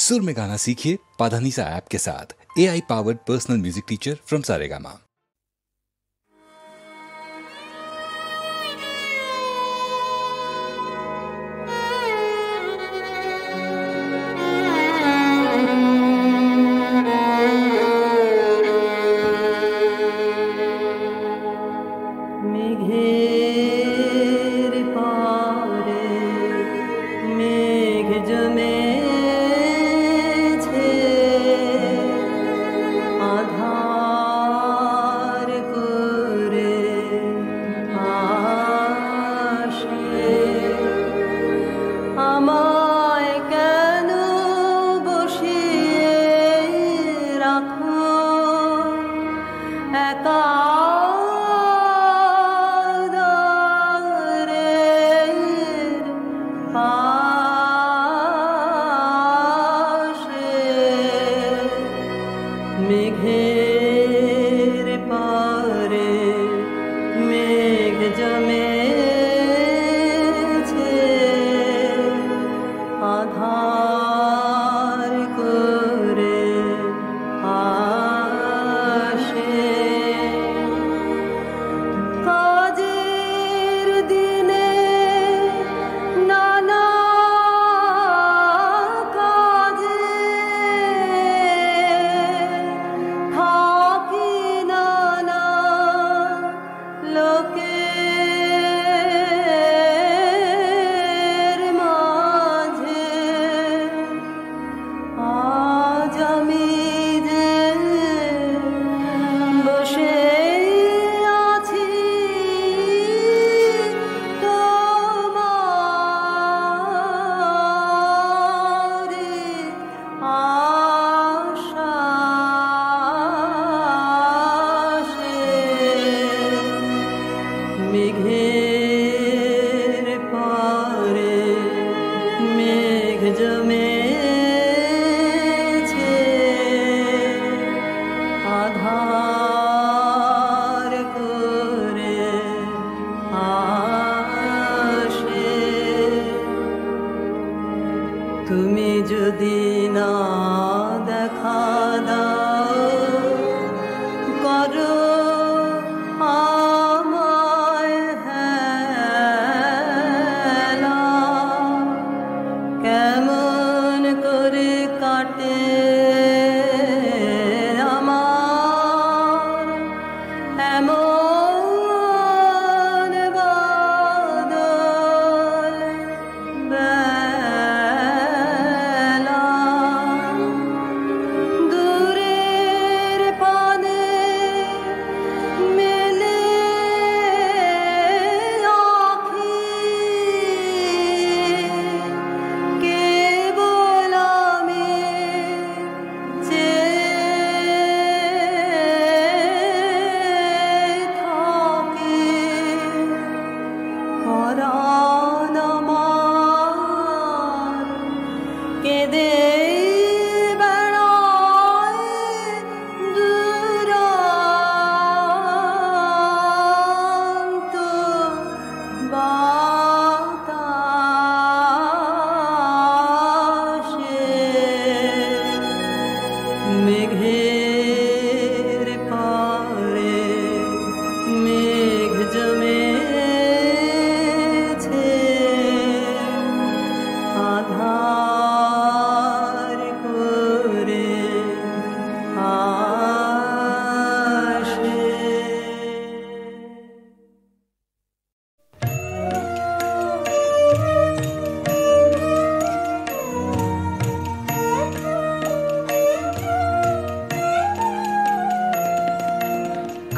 सुर में गाना सीखिए पाधानीसा ऐप के साथ। AI powered personal music teacher from Saregama.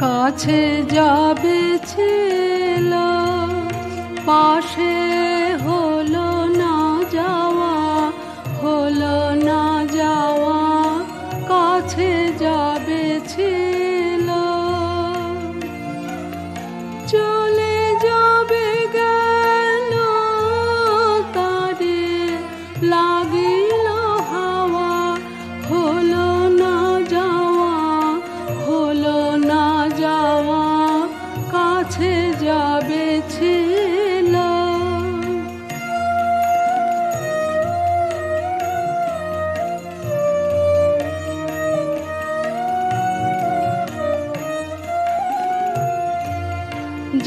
কাছে যাবে ছিল পাশে হলো না যাওয়া, হলো না যাওয়া, কাছে যাবে ছিল চলে যাবে গেল তারে লাগিল হাওয়া, হলো না যাওয়া, হলো না যাওয়া, কাছে যাবে ছিল।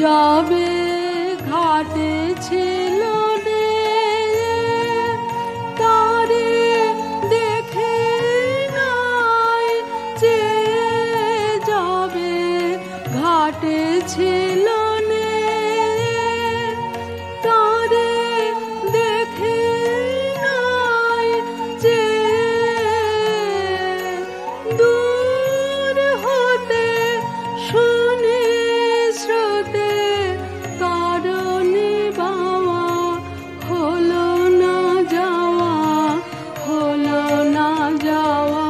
যাবে ঘাটে ছিল রে, তারে দেখে নাই যে যাবে ঘাটে ছিল নে, তারে দেখে নাই যে দূর হতে শুনে স্রোতে তারণী বাওয়া, হলো না যাওয়া, হলো না যাওয়া,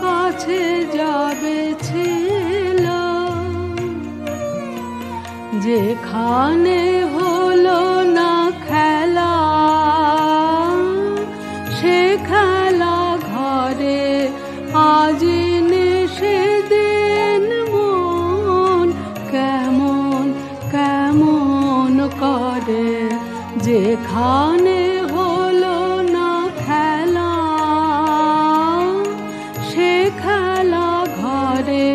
কাছে যাবে ছিল। যেখানে হলো না খেলা, সে খেলা ঘরে আজ সেদিন মন কেমন কেমন করে। যেখানে হলো না খেলা, সে খেলা ঘরে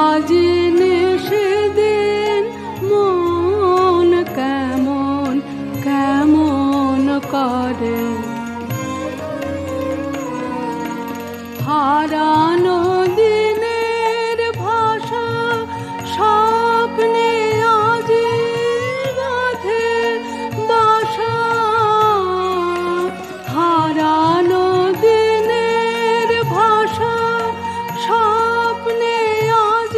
আজ সেদিন মন কেমন কেমন করে। হারানো দিনের ভাষা স্বপ্নে আজ বাঁধে বাসা, হারানো দিনের ভাষা স্বপ্নে আজ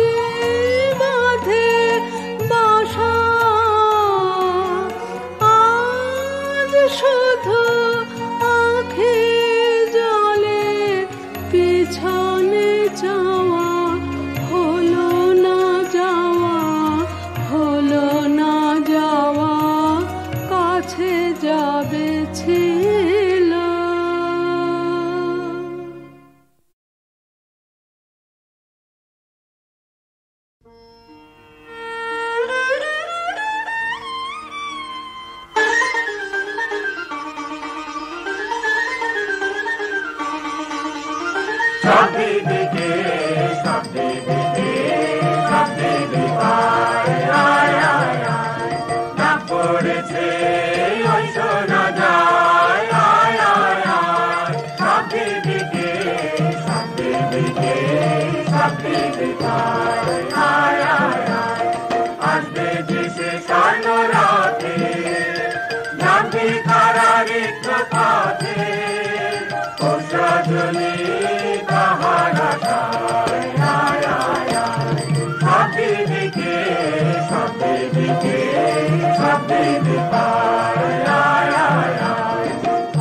বাঁধে বাসা। আজ শুধু আঁখে জলে পিছনে যাওয়া, হলো না যাওয়া, হলো না যাওয়া, কাছে যাবে ছিল।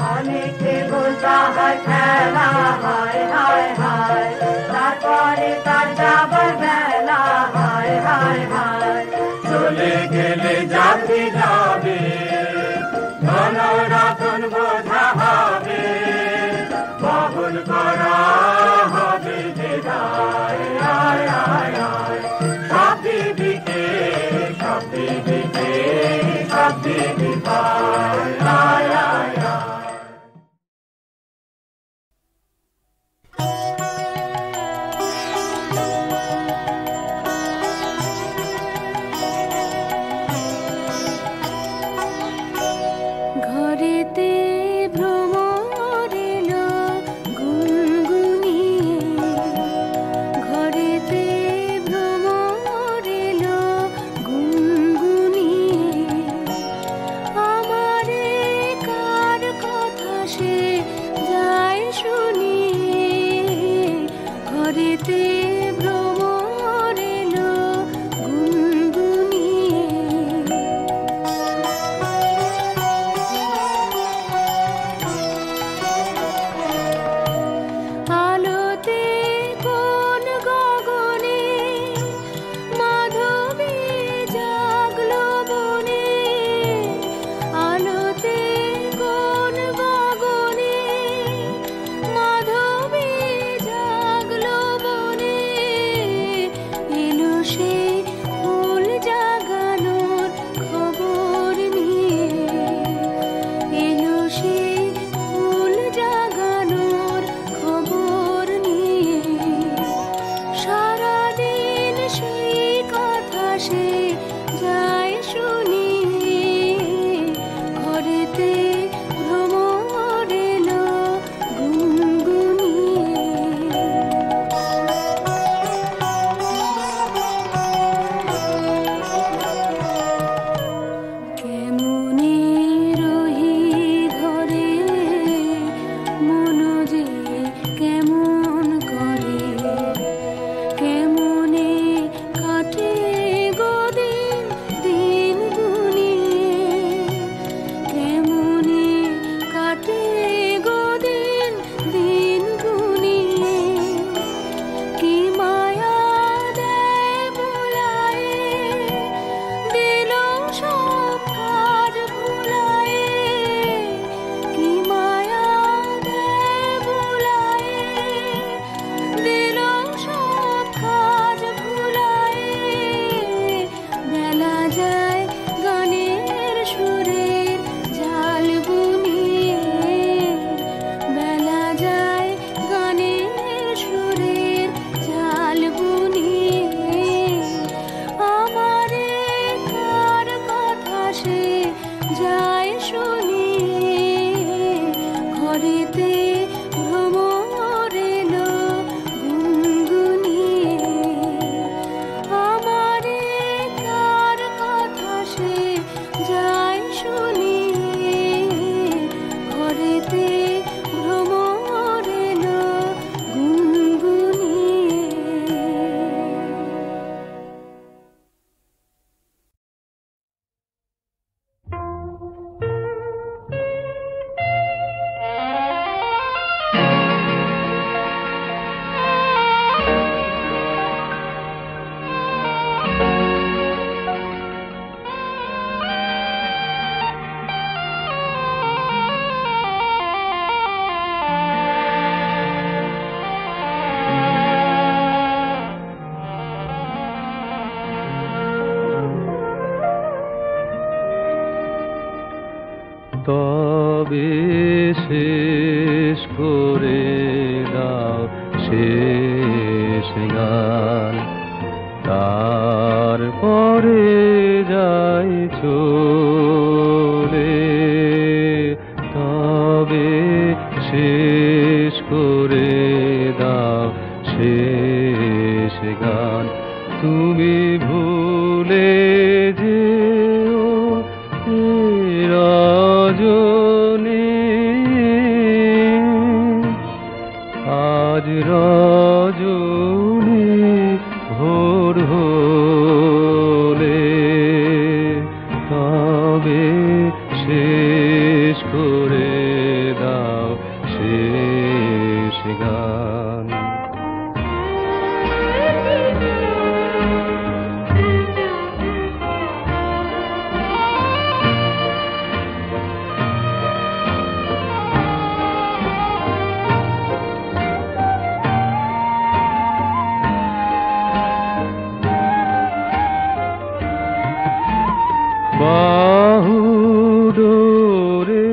অনেকে বলতা হয় খেলা হয় হায় হায়, তারপরে তার যাবার বেলা হায় হায় হায়। চলে গেলে জাতি যাবে, ধনরতন বোঝা হবে, বহন করা হবে যে দায় আয় আয় আয়। সব দিদিকে সব দিদিকে সব দিদি পায় আয় আয় আয়। ঘরেতে ভ্রমর এলো গুনগুনিয়ে, ঘরেতে ভ্রমর এলো গুনগুনিয়ে। আমারে কার কথা সে যায় শুনিয়ে, ঘরেতে ভ্রমর এলো গুনগুনিয়ে। আলোতে কোন গগনে মাধবী জাগলো বনে, আলোতে কোন গগনে মাধবী জাগলো বনে। ভ্রমর এলো গুনগুনিয়ে আমারে কার কথা সে যায় শুনিয়ে ঘরেতে ভ্রমর এলো গুনগুনিয়ে। তবে শেষ করে দাও শেষ গান, তারপরে যাই চলে। তবে শেষ করে দাও শেষ গান, তুমি ভুলে যেও রজনী। আজ রজনী ভোর হলে তবে শেষ করে দাও শেষ গান। বাহুডোরে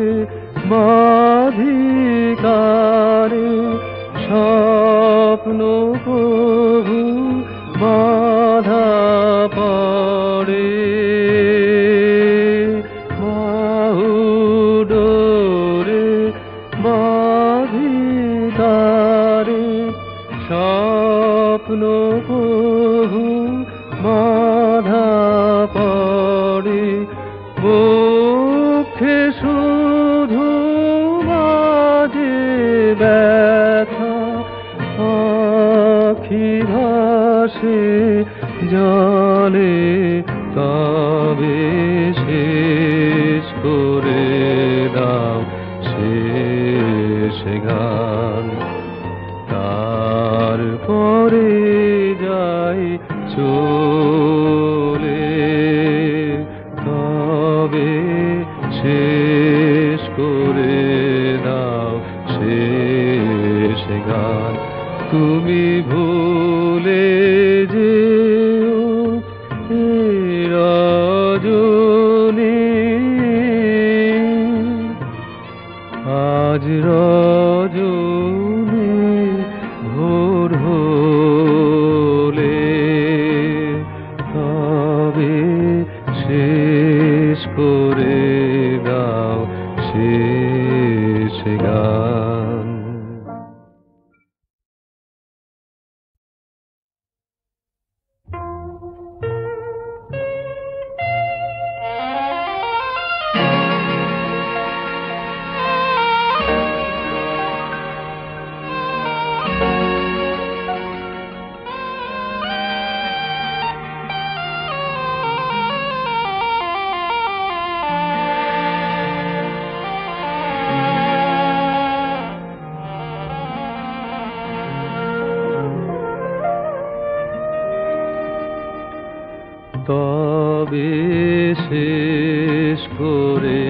বাধিকারে স্বপ্ন প্রভু বাধা পড়ে। বাহুডোরে বাধিকারে স্বপ্ন প্রভু বাধা পড়ে। মুখে শুধু মাঝে ব্যথা, আখি ভাসে জলে। তবে শেষ করে দাও শেষ গান, তারপরে যাই চলে। তবে শেষ করে দাও শেষ গান, তুমি ভুলে যেও রজনী। আজ রজনী ভোর হলে তবে শেষ করে দাও শেষ গান। তবে শেষ করে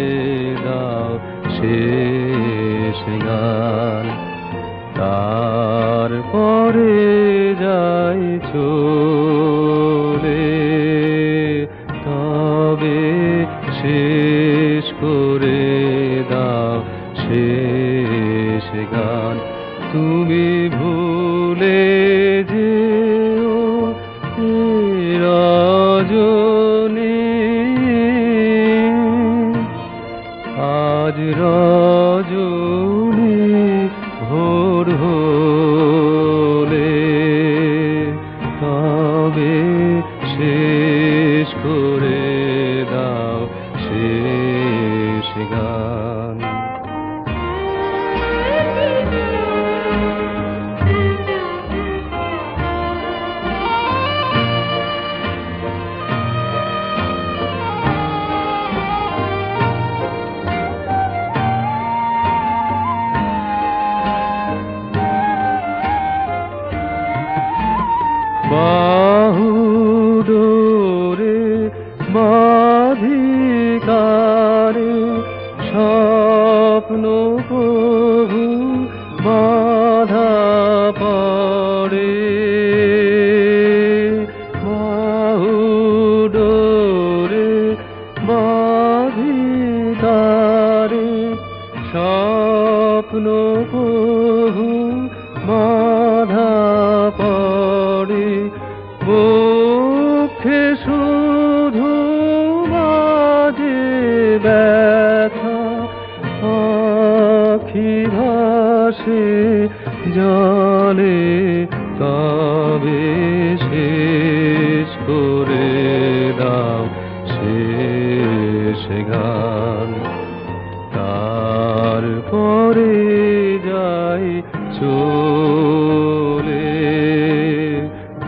দাও শেষ গান, তারপরে যাই চলে। তবে শেষ করে দাও শেষ গান, তুমি ভুলে যেও রজনী। আজ রজনী তবু বাধা পড়ে বক্ষে শুধু বাজে ব্যথা আখি ভাসে জলে তবে শেষ করে দাও শেষ গান তারপরে যাই চলে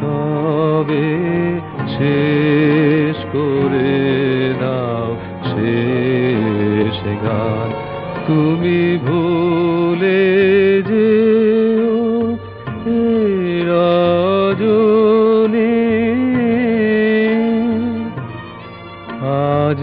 তবে শেষ করে দাও শেষ গান তুমি ভুলে যেও এই রজনী আজ